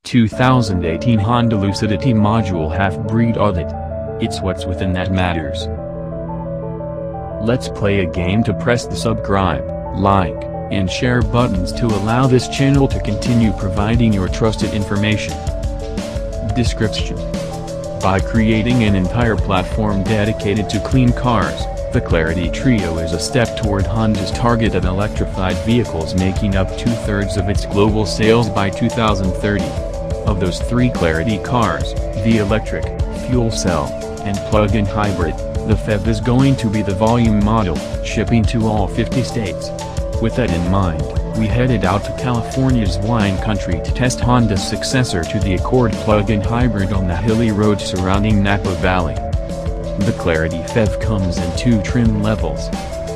...2018 Honda Lucidity Module Half-Breed Audit. It's what's within that matters. Let's play a game to press the subscribe, like, and share buttons to allow this channel to continue providing your trusted information. Description: by creating an entire platform dedicated to clean cars, the Clarity Trio is a step toward Honda's target of electrified vehicles making up 2/3 of its global sales by 2030. Of those three Clarity cars, the electric, fuel cell, and plug-in hybrid, the PHEV is going to be the volume model, shipping to all 50 states. With that in mind, we headed out to California's wine country to test Honda's successor to the Accord plug-in hybrid on the hilly roads surrounding Napa Valley. The Clarity PHEV comes in two trim levels.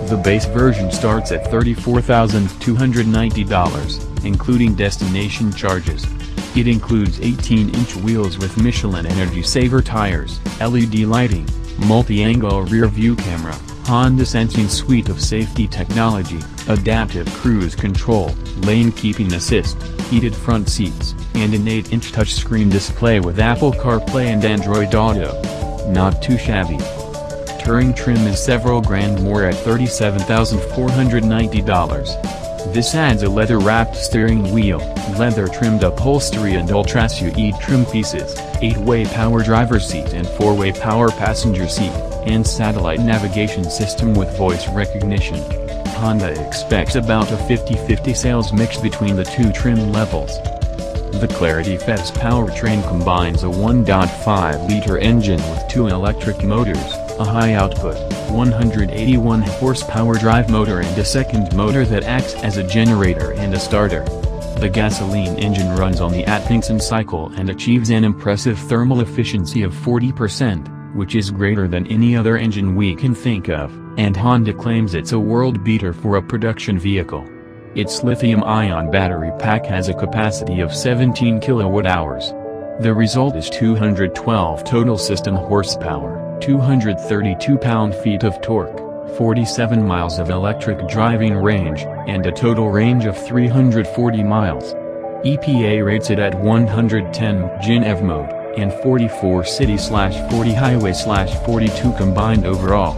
The base version starts at $34,290, including destination charges. It includes 18-inch wheels with Michelin Energy Saver tires, LED lighting, multi-angle rear-view camera, Honda Sensing suite of safety technology, adaptive cruise control, lane keeping assist, heated front seats, and an 8-inch touchscreen display with Apple CarPlay and Android Auto. Not too shabby. Touring trim is several grand more at $37,490. This adds a leather-wrapped steering wheel, leather-trimmed upholstery and ultra-suede trim pieces, 8-way power driver's seat and 4-way power passenger seat, and satellite navigation system with voice recognition. Honda expects about a 50-50 sales mix between the two trim levels. The Clarity PHEV's powertrain combines a 1.5-liter engine with two electric motors, a high-output, 181-horsepower drive motor and a second motor that acts as a generator and a starter. The gasoline engine runs on the Atkinson cycle and achieves an impressive thermal efficiency of 40%, which is greater than any other engine we can think of, and Honda claims it's a world beater for a production vehicle. Its lithium-ion battery pack has a capacity of 17 kilowatt-hours. The result is 212 total system horsepower, 232 pound-feet of torque, 47 miles of electric driving range, and a total range of 340 miles. EPA rates it at 110 Gen EV mode, and 44 city/40 highway/42 combined overall.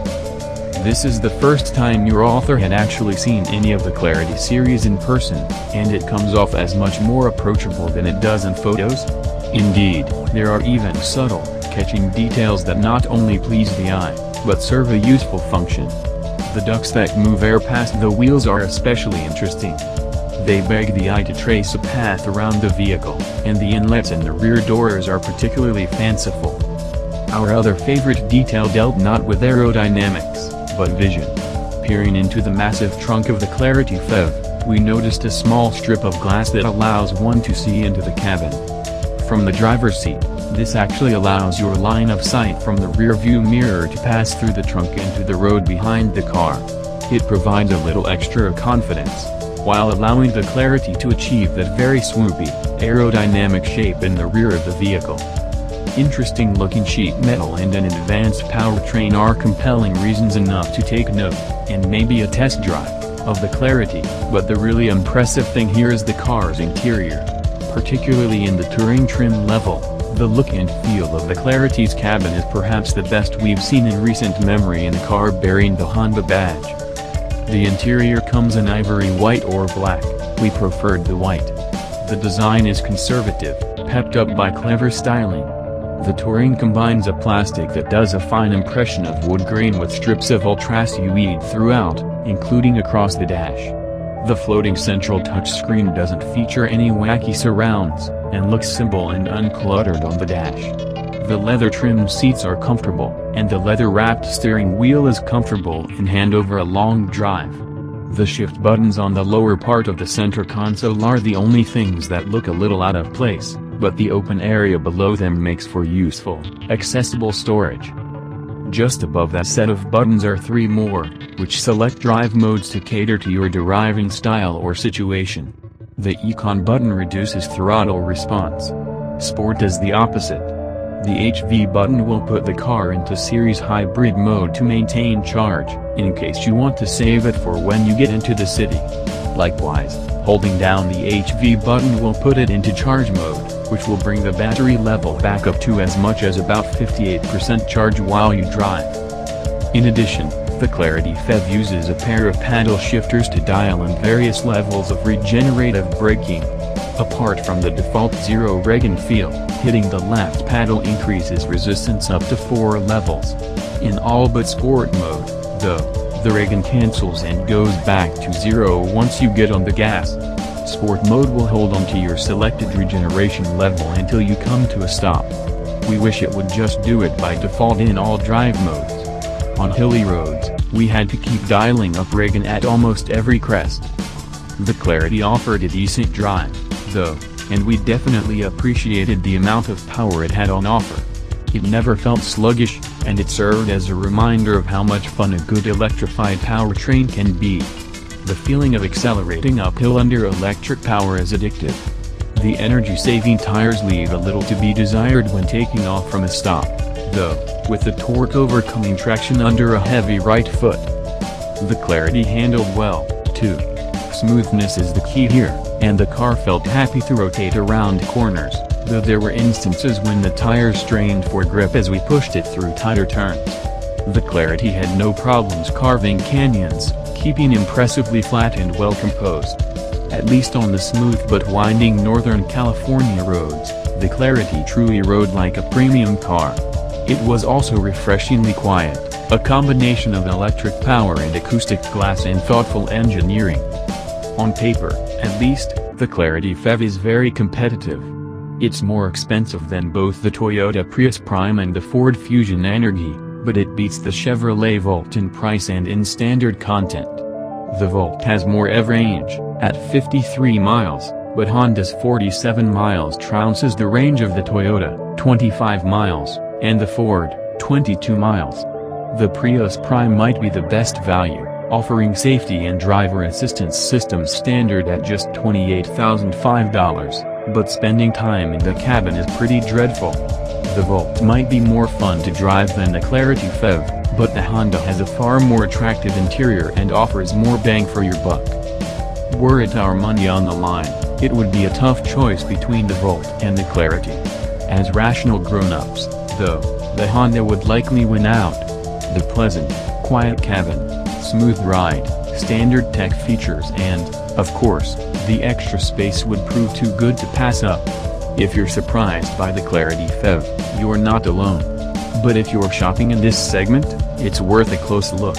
This is the first time your author had actually seen any of the Clarity series in person, and it comes off as much more approachable than it does in photos. Indeed, there are even subtle, catching details that not only please the eye, but serve a useful function. The ducts that move air past the wheels are especially interesting. They beg the eye to trace a path around the vehicle, and the inlets in the rear doors are particularly fanciful. Our other favorite detail dealt not with aerodynamics, but vision. Peering into the massive trunk of the Clarity PHEV, we noticed a small strip of glass that allows one to see into the cabin. From the driver's seat, this actually allows your line of sight from the rear-view mirror to pass through the trunk into the road behind the car. It provides a little extra confidence, while allowing the Clarity to achieve that very swoopy, aerodynamic shape in the rear of the vehicle. Interesting looking sheet metal and an advanced powertrain are compelling reasons enough to take note, and maybe a test drive, of the Clarity, but the really impressive thing here is the car's interior. Particularly in the touring trim level, the look and feel of the Clarity's cabin is perhaps the best we've seen in recent memory in a car bearing the Honda badge. The interior comes in ivory white or black, we preferred the white. The design is conservative, pepped up by clever styling. The touring combines a plastic that does a fine impression of wood grain with strips of ultra-suede throughout, including across the dash. The floating central touchscreen doesn't feature any wacky surrounds, and looks simple and uncluttered on the dash. The leather-trimmed seats are comfortable, and the leather-wrapped steering wheel is comfortable in hand over a long drive. The shift buttons on the lower part of the center console are the only things that look a little out of place, but the open area below them makes for useful, accessible storage. Just above that set of buttons are three more, which select drive modes to cater to your driving style or situation. The Econ button reduces throttle response. Sport is the opposite. The HV button will put the car into series hybrid mode to maintain charge, in case you want to save it for when you get into the city. Likewise, holding down the HV button will put it into charge mode, which will bring the battery level back up to as much as about 58% charge while you drive. In addition, the Clarity PHEV uses a pair of paddle shifters to dial in various levels of regenerative braking. Apart from the default zero reg and feel, hitting the left paddle increases resistance up to 4 levels. In all but sport mode, though, the reg cancels and goes back to 0 once you get on the gas. Sport mode will hold onto your selected regeneration level until you come to a stop. We wish it would just do it by default in all drive modes. On hilly roads, we had to keep dialing up reg at almost every crest. The Clarity offered a decent drive, though, and we definitely appreciated the amount of power it had on offer. It never felt sluggish, and it served as a reminder of how much fun a good electrified powertrain can be. The feeling of accelerating uphill under electric power is addictive. The energy-saving tires leave a little to be desired when taking off from a stop, though, with the torque overcoming traction under a heavy right foot. The Clarity handled well, too. Smoothness is the key here, and the car felt happy to rotate around corners, though there were instances when the tires strained for grip as we pushed it through tighter turns. The Clarity had no problems carving canyons, keeping impressively flat and well composed. At least on the smooth but winding Northern California roads, the Clarity truly rode like a premium car. It was also refreshingly quiet, a combination of electric power and acoustic glass and thoughtful engineering. On paper, at least, the Clarity PHEV is very competitive. It's more expensive than both the Toyota Prius Prime and the Ford Fusion Energy, but it beats the Chevrolet Volt in price and in standard content. The Volt has more EV range, at 53 miles, but Honda's 47 miles trounces the range of the Toyota, 25 miles, and the Ford, 22 miles. The Prius Prime might be the best value, offering safety and driver assistance systems standard at just $28,005, but spending time in the cabin is pretty dreadful. The Volt might be more fun to drive than the Clarity PHEV, but the Honda has a far more attractive interior and offers more bang for your buck. Were it our money on the line, it would be a tough choice between the Volt and the Clarity. As rational grown-ups, though, the Honda would likely win out. The pleasant, quiet cabin, smooth ride, standard tech features and, of course, the extra space would prove too good to pass up. If you're surprised by the Clarity PHEV, you're not alone. But if you're shopping in this segment, it's worth a close look.